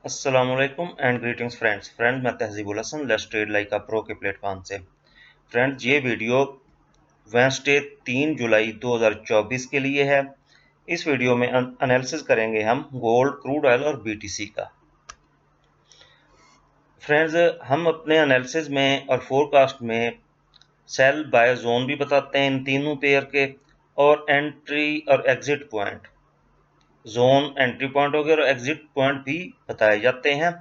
अस्सलामुअलैकुम and greetings friends मैं Tahzibul Hasan let's trade like a pro के प्लेटफॉर्म से। फ्रेंड्स, ये वीडियो वेंसडे 3 जुलाई 2024 के लिए है। इस वीडियो में एनालिसिस करेंगे हम गोल्ड, क्रूड ऑयल और बीटीसी का। फ्रेंड्स, हम अपने एनालिसिस में और फोरकास्ट में सेल बाय जोन भी बताते हैं इन तीनों पेयर के, और एंट्री और exit point. Zone entry point हो गया और एग्जिट पॉइंट भी बताए जाते हैं,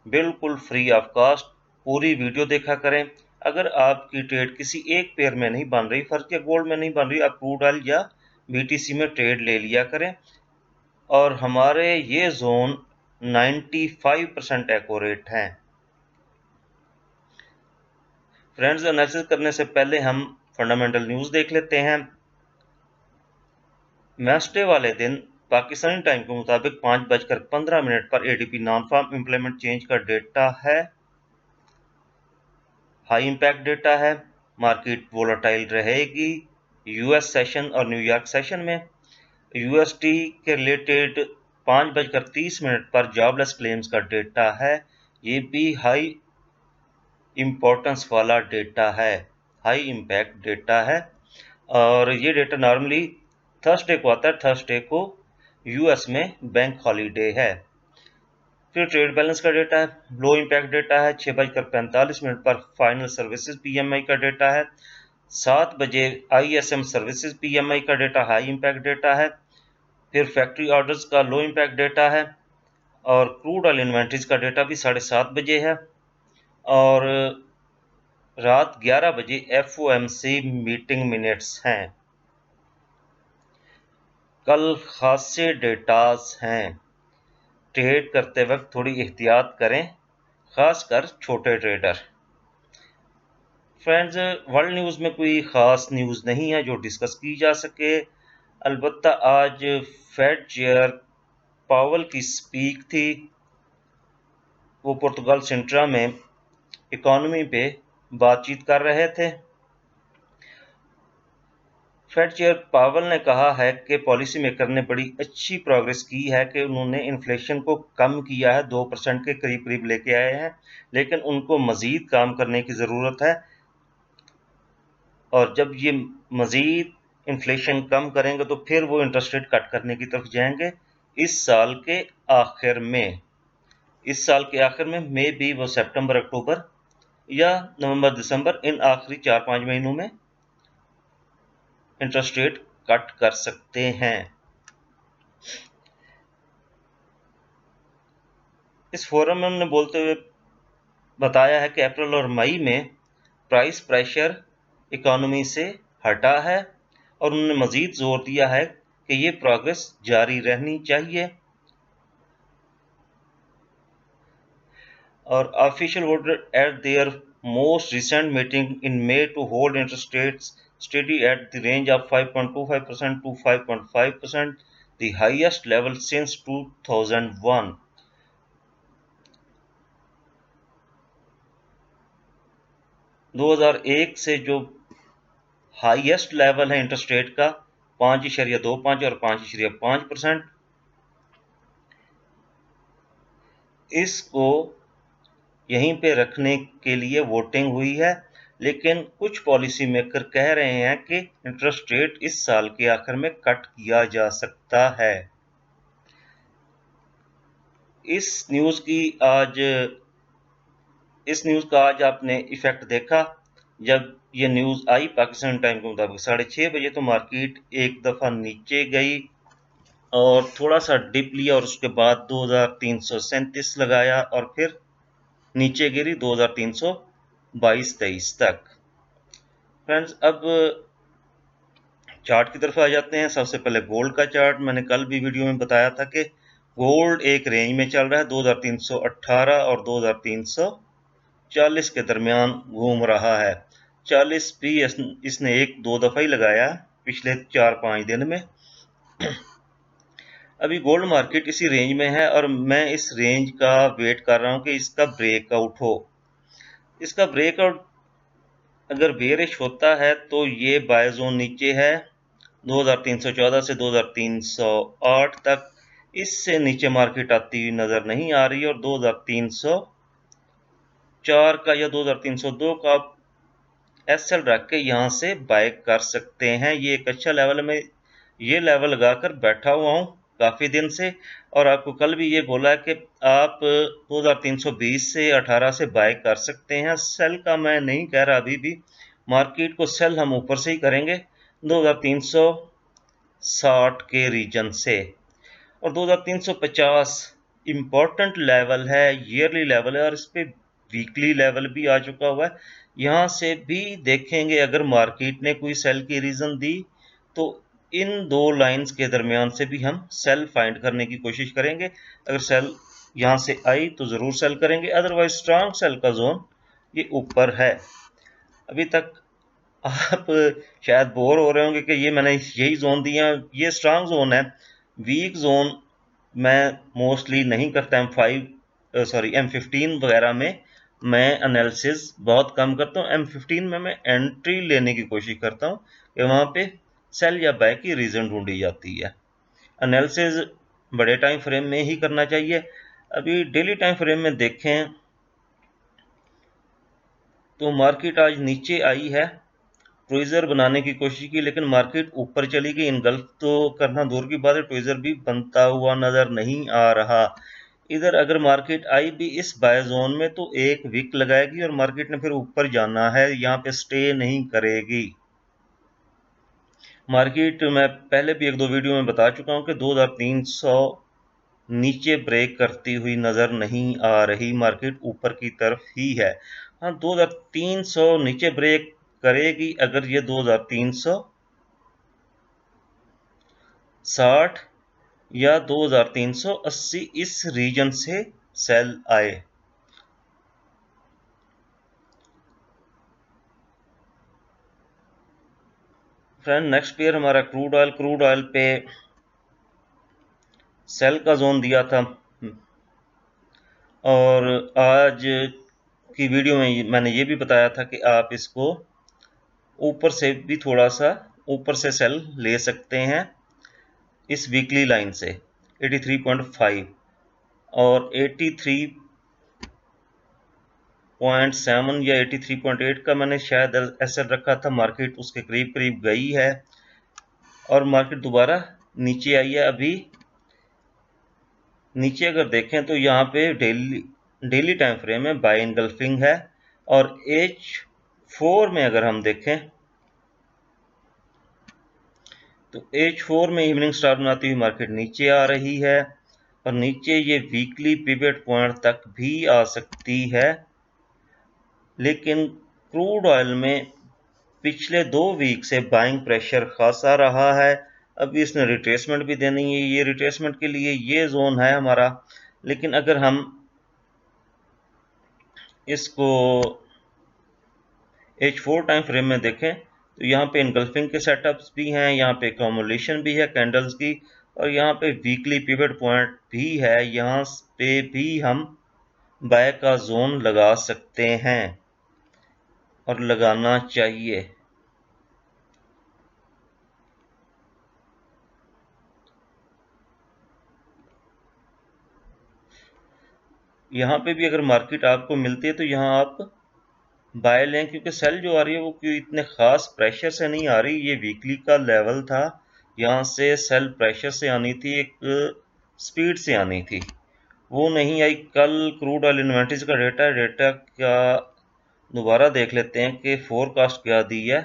बिल्कुल फ्री ऑफ कॉस्ट। पूरी वीडियो देखा करें। अगर आपकी ट्रेड किसी एक पेयर में नहीं बन रही, फर्ज के गोल्ड में नहीं बन रही, आप क्रूड ऑयल या बीटीसी में ट्रेड ले लिया करें। और हमारे ये जोन 95% एक्यूरेट हैं। फ्रेंड्स, एनालिसिस करने से पहले हम फंडामेंटल न्यूज देख लेते हैं। वेडनेसडे वाले दिन पाकिस्तानी टाइम के मुताबिक 5:15 पर ADP non farm implement change का डेटा है। हाई इम्पैक्ट डेटा है। मार्केट वोलाटाइल रहेगी यूएस सेशन और न्यूयॉर्क सेशन में। यूएसटी के रिलेटेड 5:30 पर जॉबलेस क्लेम्स का डेटा है। ये भी हाई इम्पोर्टेंस वाला डेटा है, हाई इम्पैक्ट डेटा है। और ये डेटा नॉर्मली थर्सडे को आता है। थर्सडे को यूएस में बैंक हॉलीडे है। फिर ट्रेड बैलेंस का डेटा है, लो इम्पैक्ट डेटा है। 6:45 पर फाइनल सर्विसेज पीएमआई का डेटा है। 7 बजे आईएसएम सर्विसेज पीएमआई का डेटा हाई इम्पैक्ट डेटा है। फिर फैक्ट्री ऑर्डर्स का लो इम्पैक्ट डेटा है। और क्रूड ऑयल इन्वेंट्रीज का डेटा भी 7:30 बजे है। और रात 11 बजे एफओएमसी मीटिंग मिनट्स हैं। कल खासे डेटास हैं। ट्रेड करते वक्त थोड़ी एहतियात करें, खासकर छोटे ट्रेडर। फ्रेंड्स, वर्ल्ड न्यूज़ में कोई ख़ास न्यूज़ नहीं है जो डिस्कस की जा सके। अलबत्ता आज फेड चेयर पावल की स्पीक थी। वो पुर्तगाल सिंट्रा में इकॉनमी पे बातचीत कर रहे थे। फेड चेयर पावल ने कहा है कि पॉलिसी मेकर ने बड़ी अच्छी प्रोग्रेस की है, कि उन्होंने इन्फ्लेशन को कम किया है, 2% के करीब करीब लेके आए हैं, लेकिन उनको मज़ीद काम करने की ज़रूरत है। और जब ये मज़ीद इन्फ्लेशन कम करेंगे तो फिर वो इंटरेस्ट रेट कट करने की तरफ जाएंगे इस साल के आखिर में। इस साल के आखिर में मे बी वो सितंबर अक्टूबर या नवंबर दिसंबर, इन आखिरी 4-5 महीनों में इंटरेस्ट रेट कट कर सकते हैं। इस फोरम में हमने बोलते हुए बताया है कि अप्रैल और मई में प्राइस प्रेशर इकोनॉमी से हटा है, और उन्होंने मजीद जोर दिया है कि ये प्रोग्रेस जारी रहनी चाहिए। और official would eight there most recent meeting in May to hold interest rates steady at the range of 5.25% to 5.5%, the highest level since 2001. 2001 से जो हाईएस्ट लेवल है इंटरेस्ट रेट का 5.25 और 5.5%, इसको यहीं पे रखने के लिए वोटिंग हुई है। लेकिन कुछ पॉलिसी मेकर कह रहे हैं कि इंटरेस्ट रेट इस साल के आखिर में कट किया जा सकता है। इस न्यूज़ का आज आपने इफेक्ट देखा। जब ये न्यूज़ आई पाकिस्तान टाइम के मुताबिक 6:30 बजे, तो मार्केट एक दफ़ा नीचे गई और थोड़ा सा डिप लिया, और उसके बाद 2337 लगाया और फिर नीचे गिरी 2322-23 तक। फ्रेंड्स, अब चार्ट की तरफ आ जाते हैं। सबसे पहले गोल्ड का चार्ट। मैंने कल भी वीडियो में बताया था कि गोल्ड एक रेंज में चल रहा है, 2318 और 2340 के दरमियान घूम रहा है। 40 भी इसने एक दो दफ़ा ही लगाया पिछले 4-5 दिन में। अभी गोल्ड मार्केट इसी रेंज में है, और मैं इस रेंज का वेट कर रहा हूं कि इसका ब्रेकआउट हो। इसका ब्रेकआउट अगर बेयरिश होता है तो ये बाय जोन नीचे है 2314 से 2308 तक। इससे नीचे मार्केट आती हुई नजर नहीं आ रही और 2304 का या 2302 का एसएल रख के यहाँ से बाय कर सकते हैं। ये एक अच्छा लेवल में ये लेवल लगाकर बैठा हुआ हूँ काफी दिन से, और आपको कल भी ये बोला है कि आप 2320 से 18 से बाय कर सकते हैं। सेल का मैं नहीं कह रहा, अभी भी मार्केट को सेल हम ऊपर से ही करेंगे 2360 के रीजन से। और 2350 इम्पोर्टेंट लेवल है, ईयरली लेवल है, और इस पे वीकली लेवल भी आ चुका हुआ है। यहाँ से भी देखेंगे अगर मार्केट ने कोई सेल की रीजन दी तो इन दो लाइंस के दरमियान से भी हम सेल फाइंड करने की कोशिश करेंगे। अगर सेल यहाँ से आई तो जरूर सेल करेंगे, अदरवाइज स्ट्रांग सेल का जोन ये ऊपर है। अभी तक आप शायद बोर हो रहे होंगे कि ये मैंने यही जोन दिया, ये स्ट्रांग जोन है। वीक जोन मैं मोस्टली नहीं करता, M15 वगैरह में मैं एनालिसिस बहुत कम करता हूँ। M15 में मैं एंट्री लेने की कोशिश करता हूँ कि वहां पे सेल या बाय की रीजन ढूंढी जाती है। एनालिसिस बड़े टाइम फ्रेम में ही करना चाहिए। अभी डेली टाइम फ्रेम में देखें तो मार्केट आज नीचे आई है, ट्विज़र बनाने की कोशिश की, लेकिन मार्केट ऊपर चली गई। इनगल्फ तो करना दूर की बात है, ट्विज़र भी बनता हुआ नजर नहीं आ रहा। इधर अगर मार्केट आई भी इस बाय जोन में तो एक वीक लगाएगी और मार्केट ने फिर ऊपर जाना है, यहाँ पे स्टे नहीं करेगी मार्केट। मैं पहले भी एक दो वीडियो में बता चुका हूँ कि 2300 नीचे ब्रेक करती हुई नजर नहीं आ रही, मार्केट ऊपर की तरफ ही है। हाँ, 2300 नीचे ब्रेक करेगी अगर ये 2360 या 2380 इस रीजन से सेल आए। फ्रेंड, नेक्स्ट पेयर हमारा क्रूड ऑयल पे सेल का जोन दिया था, और आज की वीडियो में मैंने ये भी बताया था कि आप इसको ऊपर से भी थोड़ा सा ऊपर से सेल ले सकते हैं इस वीकली लाइन से 83.5 और 83.7 या 83.8 का मैंने शायद एसएल रखा था। मार्केट उसके करीब करीब गई है और मार्केट दोबारा नीचे आई है। अभी नीचे अगर देखें तो यहाँ पे डेली टाइम फ्रेम में बाय इनगल्फिंग है, और H4 में अगर हम देखें तो H4 में इवनिंग स्टार बनाती हुई मार्केट नीचे आ रही है, और नीचे ये वीकली पिवट पॉइंट तक भी आ सकती है। लेकिन क्रूड ऑयल में पिछले 2 वीक से बाइंग प्रेशर खासा रहा है। अभी इसने रिट्रेसमेंट भी देनी है, ये रिट्रेसमेंट के लिए ये जोन है हमारा। लेकिन अगर हम इसको H4 टाइम फ्रेम में देखें तो यहाँ पे इनगल्फिंग के सेटअप्स भी हैं, यहाँ पे एक्यूमुलेशन भी है कैंडल्स की, और यहाँ पे वीकली पिवट पॉइंट भी है। यहाँ पे भी हम बाय का जोन लगा सकते हैं और लगाना चाहिए। यहाँ पे भी अगर मार्केट आपको मिलती है तो यहाँ आप बाय लें, क्योंकि सेल जो आ रही है वो कोई इतने खास प्रेशर से नहीं आ रही। ये वीकली का लेवल था, यहाँ से सेल प्रेशर से आनी थी, एक स्पीड से आनी थी, वो नहीं आई। कल क्रूड ऑयल इन्वेंटरीज का डेटा क्या दोबारा देख लेते हैं कि फोरकास्ट क्या दी है।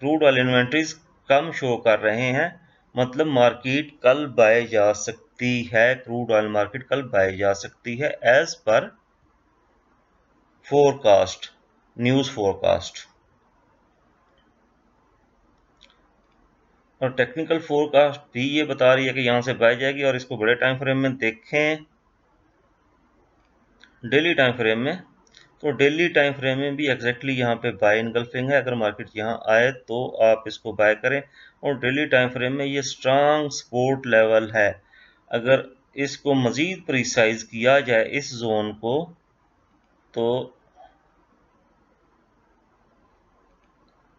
क्रूड ऑयल इन्वेंटरीज कम शो कर रहे हैं, मतलब मार्केट कल बाय जा सकती है, क्रूड ऑयल मार्केट कल बाय जा सकती है as per forecast, news forecast. और टेक्निकल फोरकास्ट भी ये बता रही है कि यहाँ से बाय जाएगी। और इसको बड़े टाइम फ्रेम में देखें, डेली टाइम फ्रेम में, तो डेली टाइम फ्रेम में भी एग्जैक्टली यहाँ पे बाय इनगल्फिंग है। अगर मार्केट यहाँ आए तो आप इसको बाय करें, और डेली टाइम फ्रेम में ये स्ट्रांग सपोर्ट लेवल है। अगर इसको मजीद प्रिसाइज किया जाए इस जोन को, तो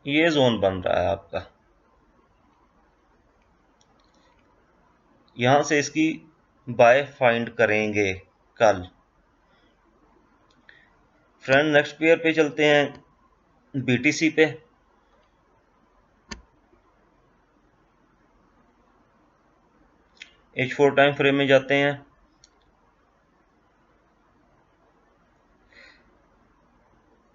ये जोन बन रहा है आपका यहाँ से इसकी बाय फाइंड करेंगे कल। फ्रेंड नेक्स्ट पेयर पे चलते हैं, BTC पे। H4 टाइम फ्रेम में जाते हैं।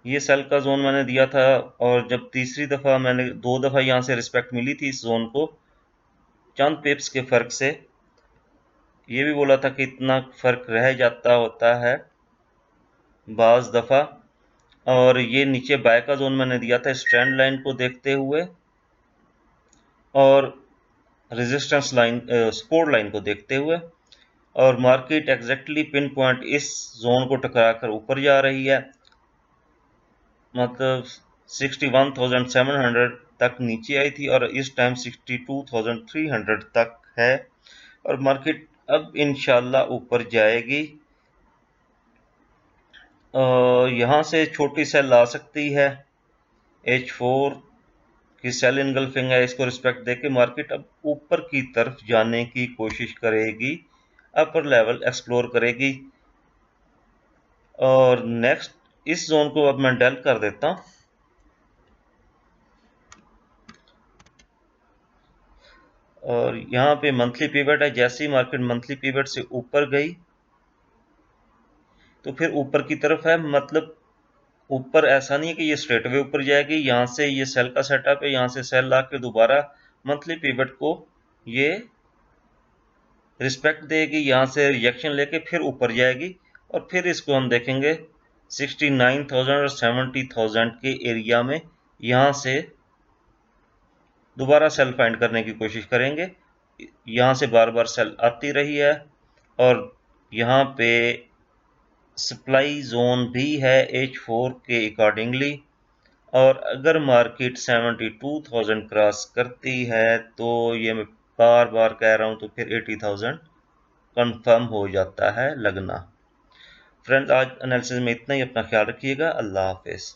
ये सेल का जोन मैंने दिया था, और जब तीसरी दफ़ा मैंने 2 दफ़ा यहाँ से रिस्पेक्ट मिली थी इस जोन को चंद पिप्स के फ़र्क से। ये भी बोला था कि इतना फ़र्क रह जाता होता है बाज़ दफ़ा। और ये नीचे बाय का जोन मैंने दिया था स्ट्रैंड लाइन को देखते हुए और रेजिस्टेंस लाइन, सपोर्ट लाइन को देखते हुए। और मार्केट एग्जैक्टली पिन पॉइंट इस जोन को टकरा कर ऊपर जा रही है, मतलब 61,700 तक नीचे आई थी और इस टाइम 62,300 तक है। और मार्केट अब इंशाल्लाह ऊपर जाएगी। यहाँ से छोटी सेल आ सकती है, H4 की सेल इनगल्फिंग है, इसको रिस्पेक्ट देके मार्केट अब ऊपर की तरफ जाने की कोशिश करेगी, अपर लेवल एक्सप्लोर करेगी। और नेक्स्ट इस जोन को अब मैं डेल कर देता हूँ। और यहाँ पे मंथली पिवट है, जैसे ही मार्केट मंथली पिवट से ऊपर गई तो फिर ऊपर की तरफ है। मतलब ऊपर ऐसा नहीं है कि ये स्ट्रेट वे ऊपर जाएगी, यहाँ से ये सेल का सेटअप है, यहाँ से सेल ला के दोबारा मंथली पिवट को ये रिस्पेक्ट देगी, यहाँ से रिजेक्शन लेके फिर ऊपर जाएगी। और फिर इसको हम देखेंगे 69,000 और 70,000 के एरिया में, यहाँ से दोबारा सेल फाइंड करने की कोशिश करेंगे। यहाँ से बार बार सेल आती रही है और यहाँ पे सप्लाई जोन भी है H4 के अकॉर्डिंगली। और अगर मार्केट 72,000 क्रॉस करती है तो ये मैं बार बार कह रहा हूँ, तो फिर 80,000 कंफर्म हो जाता है लगना। फ्रेंड्स, आज एनालिसिस में इतना ही। अपना ख्याल रखिएगा। अल्लाह हाफिज़।